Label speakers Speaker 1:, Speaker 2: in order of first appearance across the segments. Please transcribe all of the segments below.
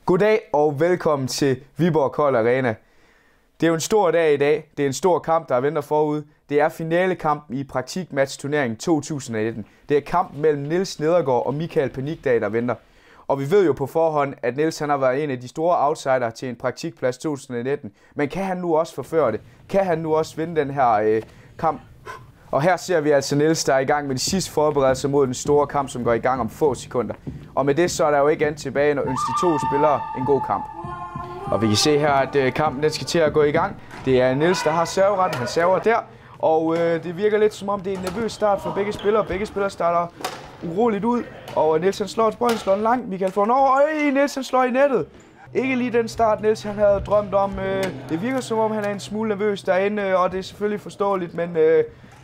Speaker 1: Goddag og velkommen til Viborg Kold Arena. Det er jo en stor dag i dag. Det er en stor kamp, der venter forud. Det er finalekampen i praktikmatch-turneringen 2019. Det er kampen mellem Niels Nedergaard og Michael Panikdag, der venter. Og vi ved jo på forhånd, at Niels han har været en af de store outsider til en praktikplads 2019. Men kan han nu også forføre det? Kan han nu også vinde den her kamp? Og her ser vi altså Niels, der er i gang med de sidste forberedelser mod den store kamp, som går i gang om få sekunder. Og med det så er der jo ikke andet tilbage, end at ønske de to spillere en god kamp. Og vi kan se her, at kampen den skal til at gå i gang. Det er Niels, der har serveretten. Han server der. Og det virker lidt som om, det er en nervøs start for begge spillere. Begge spillere starter uroligt ud. Og Niels han slår et bolden, slår den langt. Michael får den over. Niels han slår i nettet. Ikke lige den start, Niels han havde drømt om. Det virker som om, han er en smule nervøs derinde. Og det er selvfølgelig forståeligt, men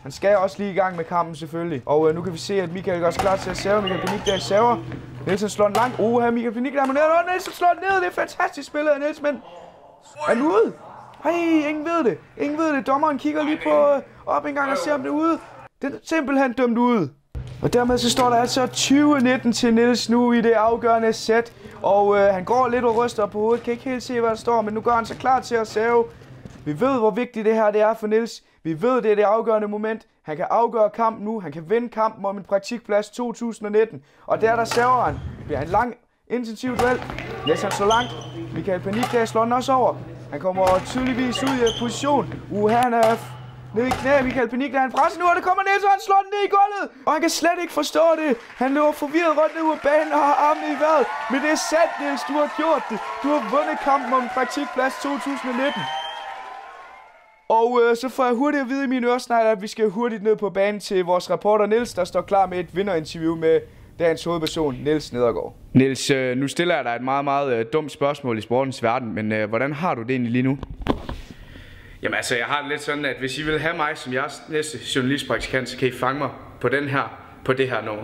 Speaker 1: han skal også lige i gang med kampen selvfølgelig. Og nu kan vi se, at Michael gør os klar til at serve. Michael Panikdag server. Niels han slår den langt. Her Michael Panikdag er ned. Niels han slår den ned. Det er fantastisk spillet af Niels, men er den ude? Ingen ved det. Ingen ved det. Dommeren kigger lige på op en gang og ser om det er ude. Den er simpelthen dømt ude. Og dermed så står der altså 20-19 til Niels nu i det afgørende sæt. Og han går lidt og ryster på hovedet. Kan ikke helt se, hvad der står, men nu gør han sig klar til at serve. Vi ved, hvor vigtigt det her det er for Niels. Vi ved, det er det afgørende moment. Han kan afgøre kampen nu. Han kan vinde kampen om en praktikplads 2019. Og der server han. Det bliver en lang, intensiv duel. Niels han slår langt. Michael Panikdag slår den også over. Han kommer tydeligvis ud i position. Han er nede i knæ. Michael Panikdag han presser nu, og det kommer Niels, og han slår den ned i gulvet. Og han kan slet ikke forstå det. Han løber forvirret rundt ned ud af banen og har armene i vejret. Men det er sandt, Niels. Du har gjort det. Du har vundet kampen om en praktikplads 2019. Og så får jeg hurtigt at vide i mine øresnegler, at vi skal hurtigt ned på banen til vores reporter Niels, der står klar med et vinderinterview med dagens hovedperson, Niels Nedergaard. Niels, nu stiller jeg dig et meget, meget dumt spørgsmål i sportens verden, men hvordan har du det egentlig lige nu?
Speaker 2: Jamen altså, jeg har det lidt sådan, at hvis I vil have mig som jeres næste journalistpraktikant, så kan I fange mig på det her nummer.